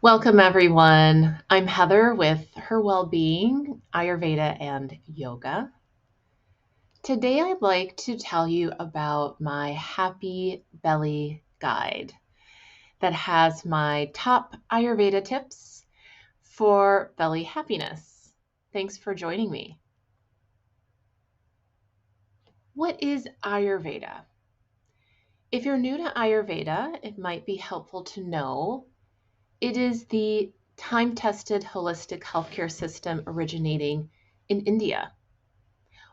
Welcome, everyone. I'm Heather with Her Wellbeing, Ayurveda, and Yoga. Today, I'd like to tell you about my Happy Belly Guide that has my top Ayurveda tips for belly happiness. Thanks for joining me. What is Ayurveda? If you're new to Ayurveda, it might be helpful to know it is the time tested holistic healthcare system originating in India.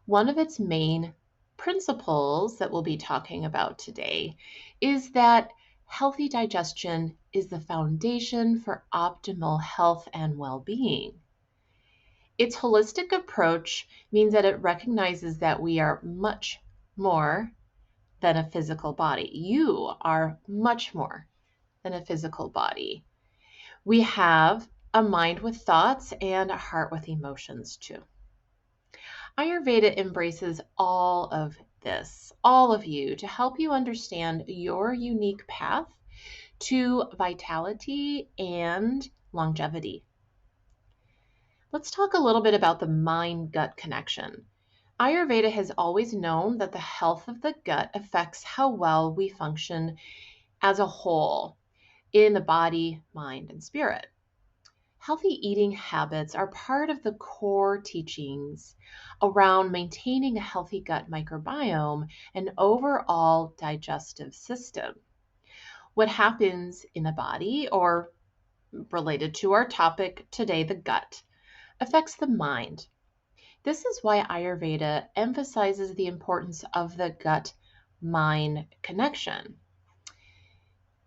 One of its main principles that we'll be talking about today is that healthy digestion is the foundation for optimal health and well being. Its holistic approach means that it recognizes that we are much more than a physical body. You are much more than a physical body. We have a mind with thoughts and a heart with emotions too. Ayurveda embraces all of this, all of you, to help you understand your unique path to vitality and longevity. Let's talk a little bit about the mind gut connection. Ayurveda has always known that the health of the gut affects how well we function as a whole in the body, mind, and spirit. Healthy eating habits are part of the core teachings around maintaining a healthy gut microbiome and overall digestive system. What happens in the body, or related to our topic today, the gut, affects the mind. This is why Ayurveda emphasizes the importance of the gut mind connection.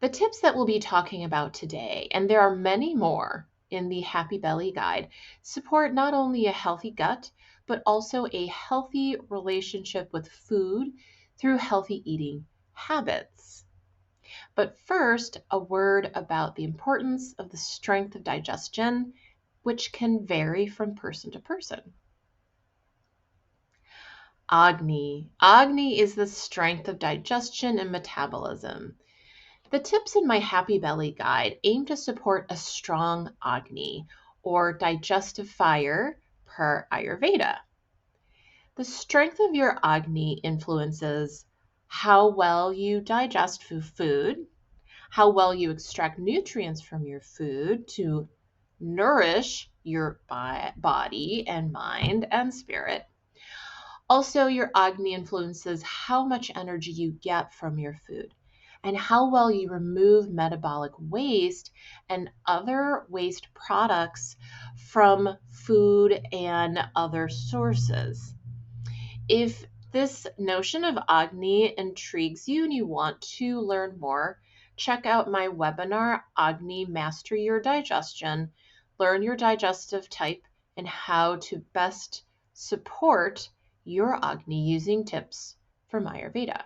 The tips that we'll be talking about today, and there are many more in the Happy Belly Guide, support not only a healthy gut, but also a healthy relationship with food through healthy eating habits. But first, a word about the importance of the strength of digestion, which can vary from person to person. Agni. Agni is the strength of digestion and metabolism. The tips in my Happy Belly Guide aim to support a strong Agni, or digestive fire, per Ayurveda. The strength of your Agni influences how well you digest food, how well you extract nutrients from your food to nourish your body and mind and spirit. Also, your Agni influences how much energy you get from your food and how well you remove metabolic waste and other waste products from food and other sources. If this notion of Agni intrigues you and you want to learn more, check out my webinar, Agni Master Your Digestion, Learn Your Digestive Type, and how to best support your Agni using tips from Ayurveda.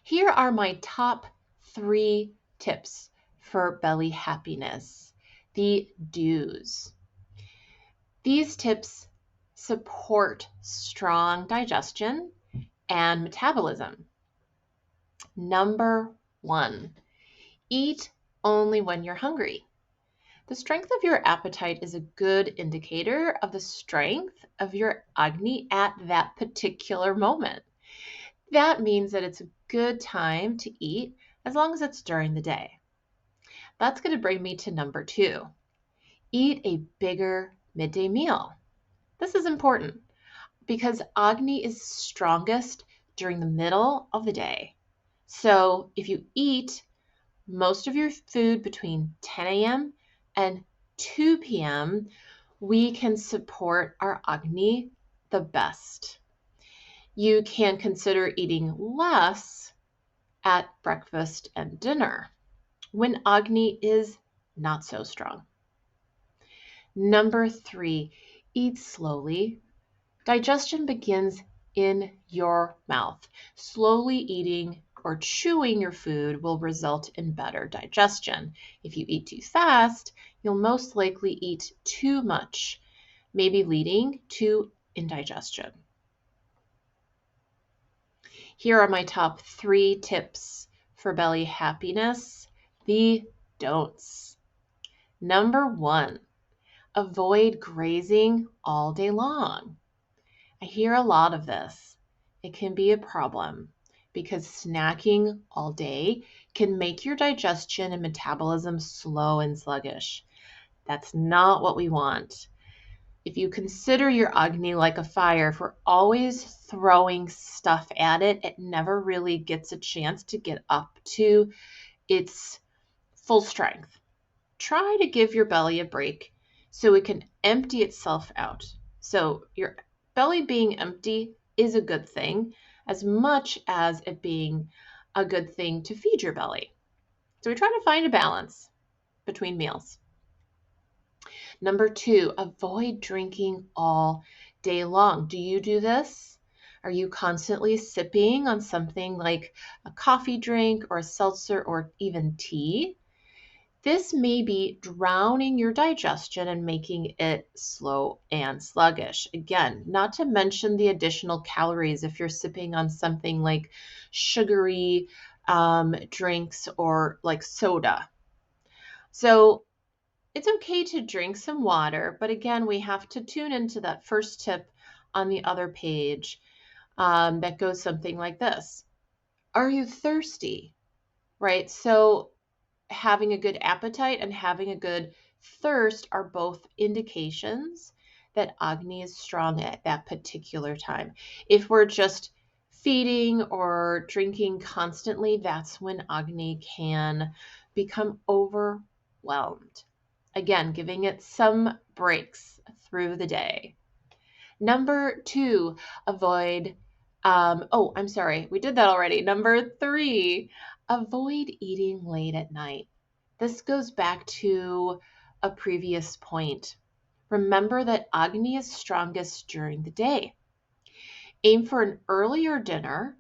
Here are my top 3 tips for belly happiness, the do's. These tips support strong digestion and metabolism. Number 1, eat only when you're hungry. The strength of your appetite is a good indicator of the strength of your Agni at that particular moment. That means that it's a good time to eat as long as it's during the day. That's going to bring me to number 2. Eat a bigger midday meal. This is important because Agni is strongest during the middle of the day. So if you eat most of your food between 10 a.m. and 2 p.m., we can support our Agni the best. You can consider eating less at breakfast and dinner when Agni is not so strong. Number 3, eat slowly. Digestion begins in your mouth. Slowly eating or chewing your food will result in better digestion. If you eat too fast, you'll most likely eat too much, maybe leading to indigestion. Here are my top 3 tips for belly happiness The don'ts. Number 1, avoid grazing all day long. I hear a lot of this. It can be a problem because snacking all day can make your digestion and metabolism slow and sluggish. That's not what we want. If you consider your Agni like a fire, if we're always throwing stuff at it, it never really gets a chance to get up to its full strength. Try to give your belly a break so it can empty itself out. So your belly being empty is a good thing as much as it being a good thing to feed your belly. So we try to find a balance between meals. Number 2, avoid drinking all day long. Do you do this? Are you constantly sipping on something like a coffee drink or a seltzer or even tea? This may be drowning your digestion and making it slow and sluggish. Again, not to mention the additional calories if you're sipping on something like sugary drinks or like soda. So it's okay to drink some water, but again, we have to tune into that first tip on the other page that goes something like this. Are you thirsty? Right? So having a good appetite and having a good thirst are both indications that Agni is strong at that particular time. If we're just feeding or drinking constantly, that's when Agni can become overwhelmed. Again, giving it some breaks through the day. Number 2, avoid, I'm sorry, we did that already. Number 3, avoid eating late at night. This goes back to a previous point. Remember that Agni is strongest during the day. Aim for an earlier dinner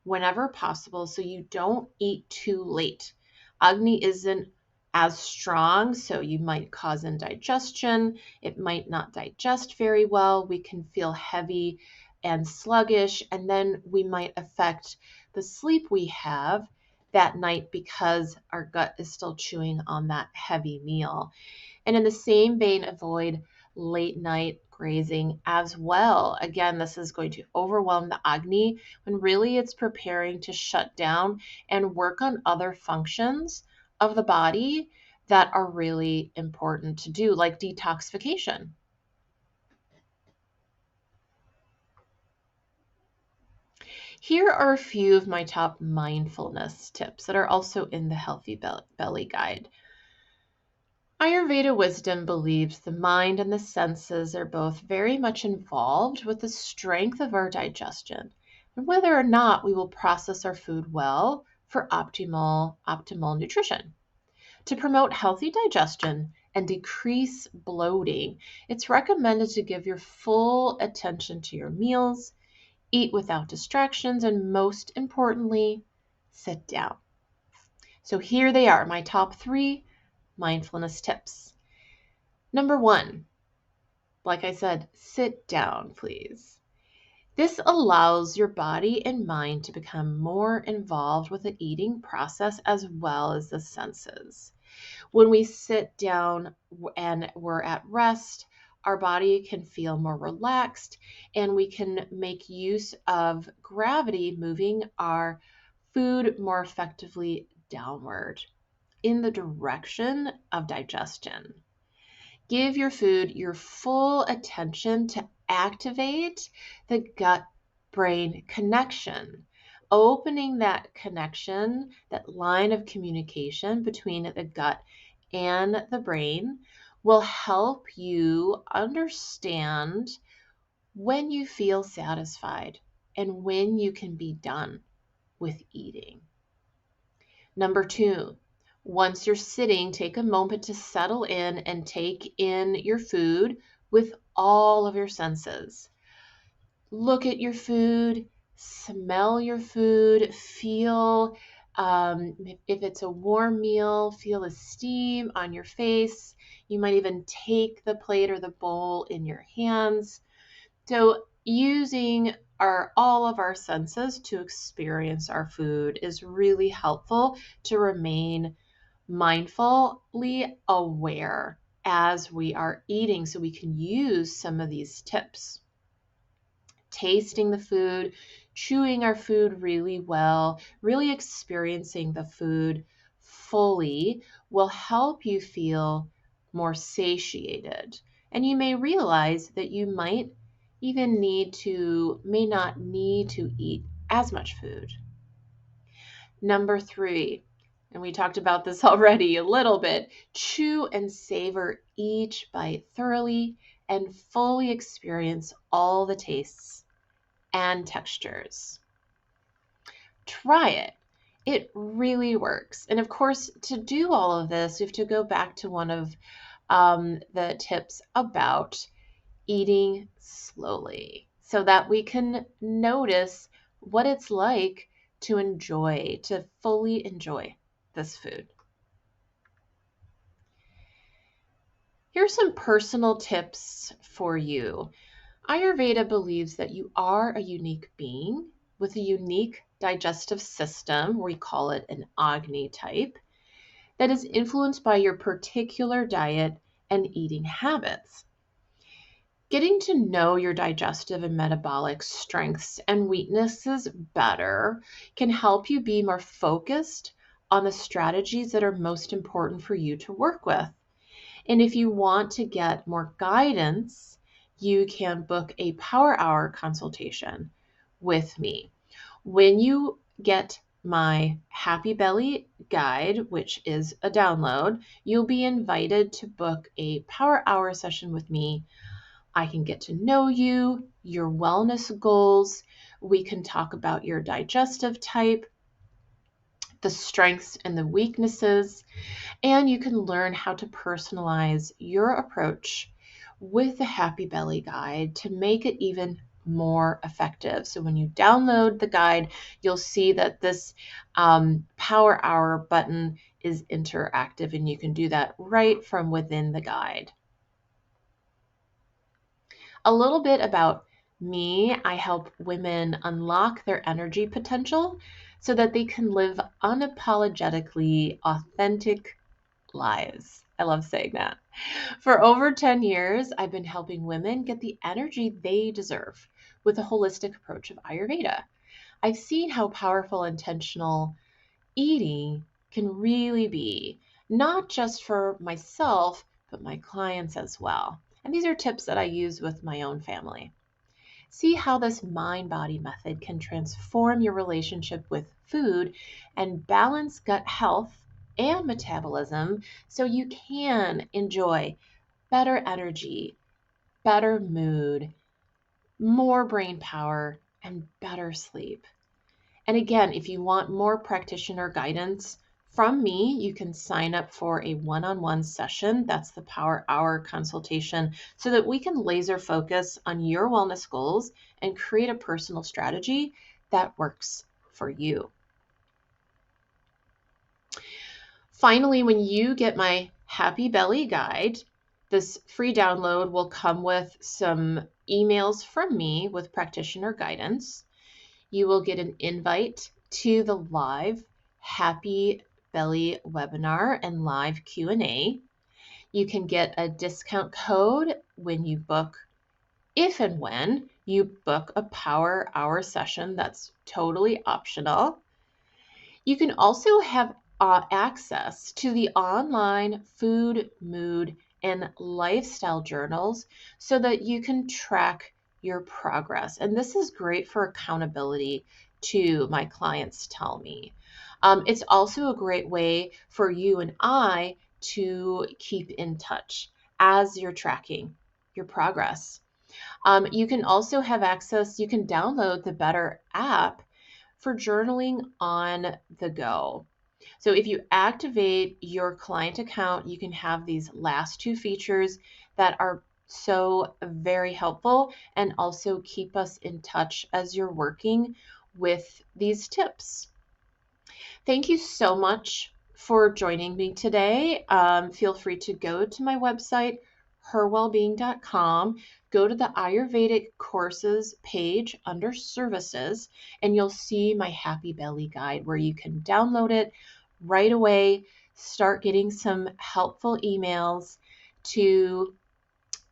whenever possible so you don't eat too late. Agni isn't as strong, so you might cause indigestion. It might not digest very well. We can feel heavy and sluggish, and then we might affect the sleep we have that night because our gut is still chewing on that heavy meal. And in the same vein, avoid late night grazing as well. Again, this is going to overwhelm the Agni when really it's preparing to shut down and work on other functions of the body that are really important to do, like detoxification. Here are a few of my top mindfulness tips that are also in the Healthy Belly Guide. Ayurveda wisdom believes the mind and the senses are both very much involved with the strength of our digestion and whether or not we will process our food well for optimal nutrition. To promote healthy digestion and decrease bloating, it's recommended to give your full attention to your meals, eat without distractions, and most importantly, sit down. So here they are, my top 3 mindfulness tips. Number 1, like I said, sit down, please. This allows your body and mind to become more involved with the eating process as well as the senses. When we sit down and we're at rest, our body can feel more relaxed and we can make use of gravity moving our food more effectively downward in the direction of digestion. Give your food your full attention to activate the gut-brain connection. Opening that connection, that line of communication between the gut and the brain will help you understand when you feel satisfied and when you can be done with eating. Number 2, once you're sitting, take a moment to settle in and take in your food with all of your senses. Look at your food, smell your food, feel if it's a warm meal, feel the steam on your face. You might even take the plate or the bowl in your hands. So using all of our senses to experience our food is really helpful to remain mindfully aware as we are eating so we can use some of these tips. Tasting the food, chewing our food really well, really experiencing the food fully will help you feel more satiated. And you may realize that you may not need to eat as much food. Number 3, and we talked about this already a little bit, chew and savor each bite thoroughly and fully experience all the tastes and textures. Try it. It really works. And of course, to do all of this, we have to go back to one of the tips about eating slowly so that we can notice what it's like to fully enjoy this food. Here's some personal tips for you. Ayurveda believes that you are a unique being with a unique digestive system, we call it an Agni type, that is influenced by your particular diet and eating habits. Getting to know your digestive and metabolic strengths and weaknesses better can help you be more focused on the strategies that are most important for you to work with. And if you want to get more guidance, you can book a Power Hour consultation with me. When you get my Happy Belly guide, which is a download, you'll be invited to book a Power Hour session with me. I can get to know you, your wellness goals. We can talk about your digestive type, the strengths and the weaknesses, and you can learn how to personalize your approach with the Happy Belly guide to make it even more effective. So when you download the guide, you'll see that this Power Hour button is interactive, and you can do that right from within the guide. A little bit about me. I help women unlock their energy potential so that they can live unapologetically authentic lives. I love saying that. For over 10 years, I've been helping women get the energy they deserve with a holistic approach of Ayurveda. I've seen how powerful intentional eating can really be, not just for myself, but my clients as well. And these are tips that I use with my own family. See how this mind-body method can transform your relationship with food and balance gut health and metabolism so you can enjoy better energy, better mood, more brain power, and better sleep. And again, if you want more practitioner guidance from me, you can sign up for a one-on-one session. That's the Power Hour consultation so that we can laser focus on your wellness goals and create a personal strategy that works for you. Finally, when you get my Happy Belly guide, this free download will come with some emails from me with practitioner guidance. You will get an invite to the live Happy Belly webinar and live Q&A. You can get a discount code when you book, if and when you book a Power Hour session. That's totally optional. You can also have access to the online food, mood, and lifestyle journals so that you can track your progress. And this is great for accountability too, my clients tell me. It's also a great way for you and I to keep in touch as you're tracking your progress. You can also have access, you can download the Better app for journaling on the go. So if you activate your client account, you can have these last two features that are so very helpful and also keep us in touch as you're working with these tips. Thank you so much for joining me today. Feel free to go to my website, herwellbeing.com, go to the Ayurvedic courses page under services, and you'll see my Happy Belly guide where you can download it right away start getting some helpful emails to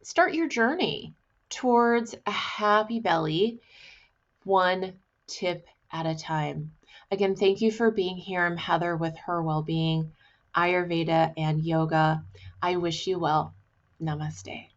start your journey towards a happy belly, one tip at a time. Again, thank you for being here. I'm Heather with Her Wellbeing, Ayurveda, and Yoga. I wish you well. Namaste.